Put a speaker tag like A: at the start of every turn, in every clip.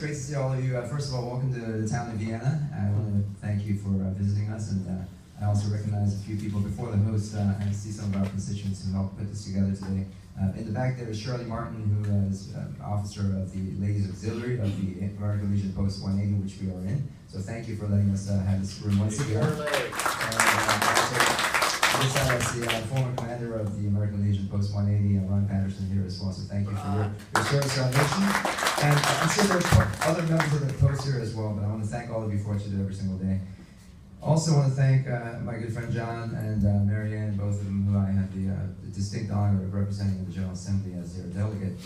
A: Great to see all of you. First of all, welcome to the town of Vienna. I want to thank you for visiting us, and I also recognize a few people before the host. I see some of our constituents who helped put this together today. In the back there is Shirley Martin, who is officer of the Ladies Auxiliary of the American Legion Post 180, which we are in. So thank you for letting us have this room once again. Also, I see the former commander of the American Legion Post 180, Ron Patterson, here as well. So thank you for your service to our nation. And I'm sure there are other members of the post here as well, but I want to thank all of you for what you do every single day. Also want to thank my good friend John and Marianne, both of them who I have the distinct honor of representing in the General Assembly as their delegate.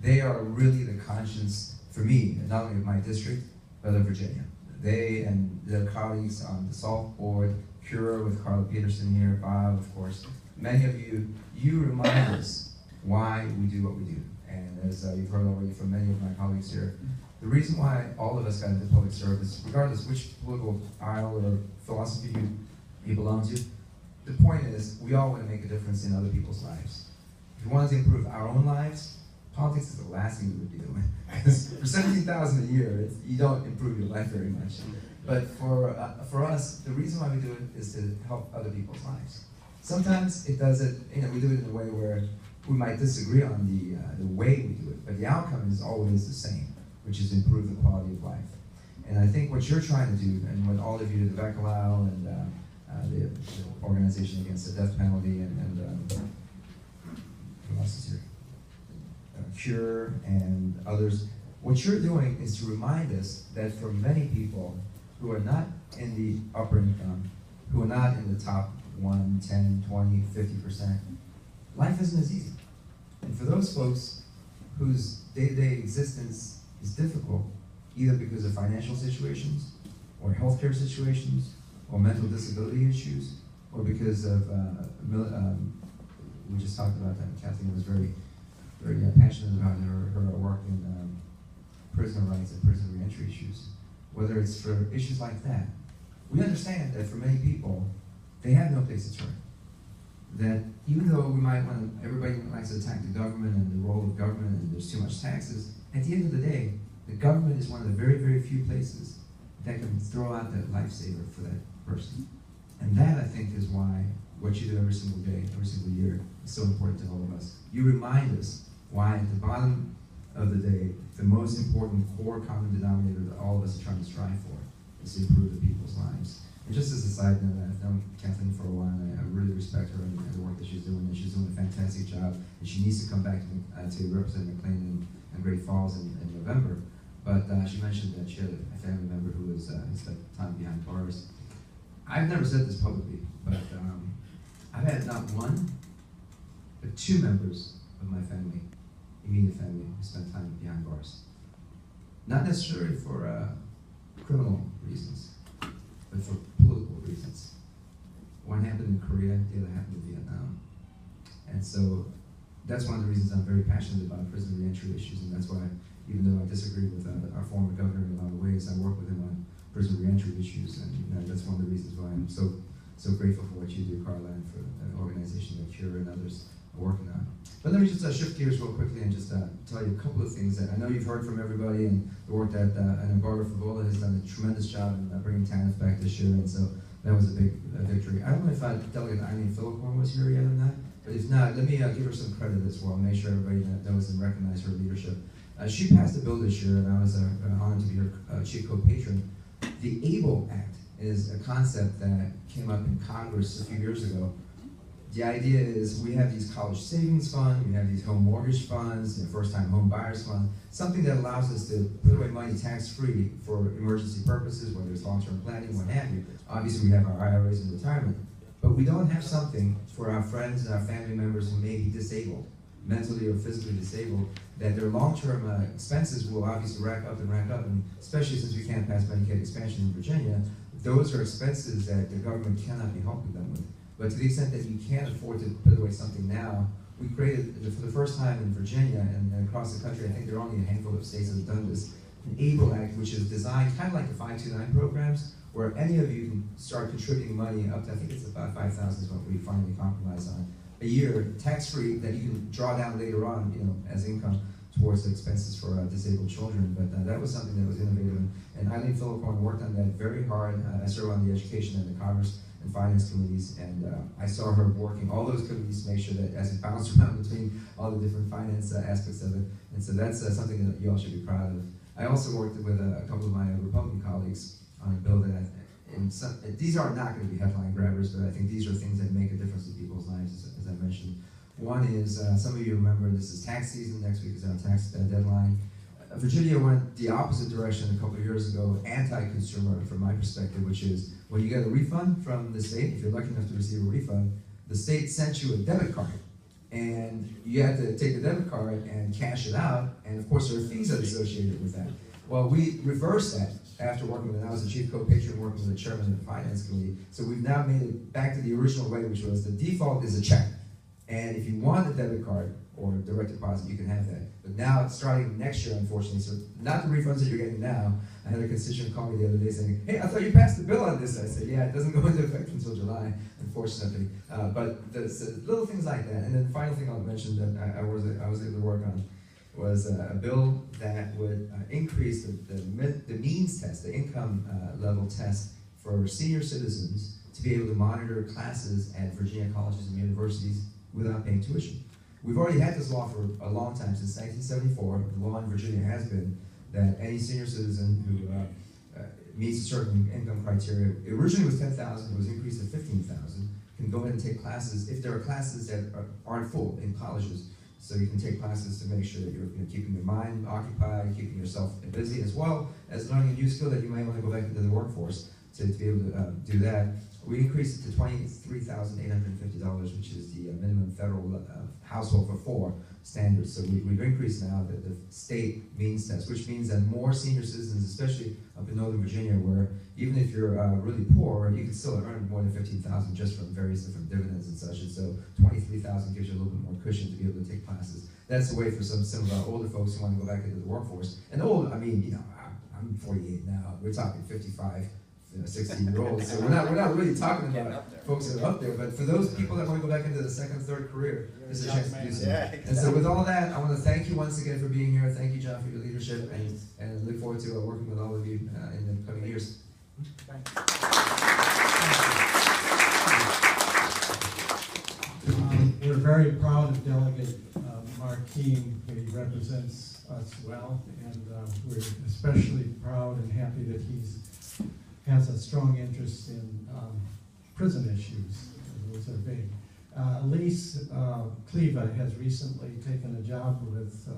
A: They are really the conscience for me, not only of my district, but of Virginia. They and their colleagues on the SALT board, Cure with Carla Peterson here, Bob, of course. Many of you remind us why we do what we do. And as you've heard already from many of my colleagues here, the reason why all of us got into public service, regardless which political aisle or philosophy you belong to, the point is we all want to make a difference in other people's lives. If we wanted to improve our own lives, politics is the last thing we would be doing. Because for $17,000 a year, you don't improve your life very much. But for us, the reason why we do it is to help other people's lives. Sometimes it does it, we do it in a way where we might disagree on the way we do it, but the outcome is always the same, which is improve the quality of life. And I think what you're trying to do, and what all of you, the Vecalao and the Organization Against the Death Penalty, and who else is here? Cure and others, what you're doing is to remind us that for many people who are not in the upper income, who are not in the top 1, 10, 20, 50%, life isn't as easy. And for those folks whose day-to-day existence is difficult, either because of financial situations, or healthcare situations, or mental disability issues, or because of, we just talked about that, Kathleen was very passionate about her work in prisoner rights and prison reentry issues. Whether it's for issues like that, we understand that for many people, they have no place to turn. That even though we might want to, everybody likes to attack the government and the role of government and there's too much taxes, at the end of the day, the government is one of the very, very few places that can throw out that lifesaver for that person. And that, I think, is why what you do every single day, every single year, is so important to all of us. You remind us why at the bottom of the day, the most important core common denominator that all of us are trying to strive for is to improve the people's lives. And just as a side note, I've known Kathleen for a while, and I really respect her and the work that she's doing, and she's doing a fantastic job, and she needs to come back to represent McLean and Great Falls in November. But she mentioned that she had a family member who was spent time behind bars. I've never said this publicly, but I've had not one, but 2 members of my family, immediate family, who spent time behind bars. Not necessarily for criminal reasons, but for political reasons. One happened in Korea, the other happened in Vietnam. And so that's one of the reasons I'm very passionate about prison reentry issues, and that's why, even though I disagree with our former governor in a lot of ways, I work with him on prison reentry issues, and that's one of the reasons why I'm so grateful for what you do, Carla, and for the organization that Cure and others are working on. But let me just shift gears real quickly and just tell you a couple of things that I know you've heard from everybody, and the work that Barbara Favola has done a tremendous job in bringing TANF back this year, and so that was a big victory. I don't know if Delegate Eileen Philippon was here yet or not, but if not, let me give her some credit as well, make sure everybody knows and recognizes her leadership. She passed a bill this year, and I was honored to be her chief co-patron. The ABLE Act is a concept that came up in Congress a few years ago. The idea is we have these college savings funds, we have these home mortgage funds, and first-time home buyers fund, something that allows us to put away money tax-free for emergency purposes, whether it's long-term planning, what have you. Obviously, we have our IRAs in retirement, but we don't have something for our friends and our family members who may be disabled, mentally or physically disabled, that their long-term expenses will obviously rack up, and especially since we can't pass Medicaid expansion in Virginia, those are expenses that the government cannot be helping them with. But to the extent that you can't afford to put away something now, we created, for the first time in Virginia and across the country, I think there are only a handful of states that have done this, an ABLE Act, which is designed kind of like the 529 programs, where any of you can start contributing money up to, I think it's about 5,000 is what we finally compromised on, a year, tax-free, that you can draw down later on, as income, towards the expenses for disabled children. But that was something that was innovative. And Eileen Philippon worked on that very hard. I serve on the Education and the Commerce and Finance committees, and I saw her working all those committees to make sure that as it bounced around between all the different finance aspects of it. And so that's something that you all should be proud of. I also worked with a couple of my Republican colleagues on a bill that these are not going to be headline grabbers, but I think these are things that make a difference in people's lives, as I mentioned. One is, some of you remember, this is tax season. Next week is our tax deadline. Virginia went the opposite direction a couple of years ago, anti-consumer from my perspective, which is when you get a refund from the state, if you're lucky enough to receive a refund, the state sent you a debit card. And you had to take the debit card and cash it out, and of course there are fees associated with that. Well, we reversed that after working with, I was the chief co-patron working with the chairman of the finance committee. So we've now made it back to the original way, which was the default is a check. And if you want a debit card or direct deposit, you can have that. But now, starting next year, unfortunately, so not the refunds that you're getting now. I had a constituent call me the other day saying, hey, I thought you passed the bill on this. I said, yeah, it doesn't go into effect until July, unfortunately. But there's little things like that. And then the final thing I'll mention that I was able to work on was a bill that would increase the means test, the income level test for senior citizens to be able to monitor classes at Virginia colleges and universities without paying tuition. We've already had this law for a long time, since 1974. The law in Virginia has been that any senior citizen who meets a certain income criteria, it originally was $10,000, it was increased to $15,000, can go ahead and take classes, if there are classes that aren't full in colleges. So you can take classes to make sure that you're keeping your mind occupied, keeping yourself busy, as well as learning a new skill that you may want to go back into the workforce to be able to do that. We increased it to $23,850, which is the minimum federal household for four standards. So we've increased now the state means test, which means that more senior citizens, especially up in Northern Virginia, where even if you're really poor, you can still earn more than $15,000 just from various different dividends and such. And so $23,000 gives you a little bit more cushion to be able to take classes. That's the way for some of our older folks who want to go back into the workforce. And old, I mean, I'm 48 now. We're talking 55. 60-year-olds, so we're not really talking about folks that are up there, but for those people that want to go back into the second, third career, there's a chance to do so. Yeah, exactly. And so with all that, I want to thank you once again for being here. Thank you, John, for your leadership, and look forward to working with all of you in the coming years.
B: We're very proud of Delegate Mark Keam. He represents us well, and we're especially proud and happy that has a strong interest in prison issues. Those are big. Elise Cleva has recently taken a job with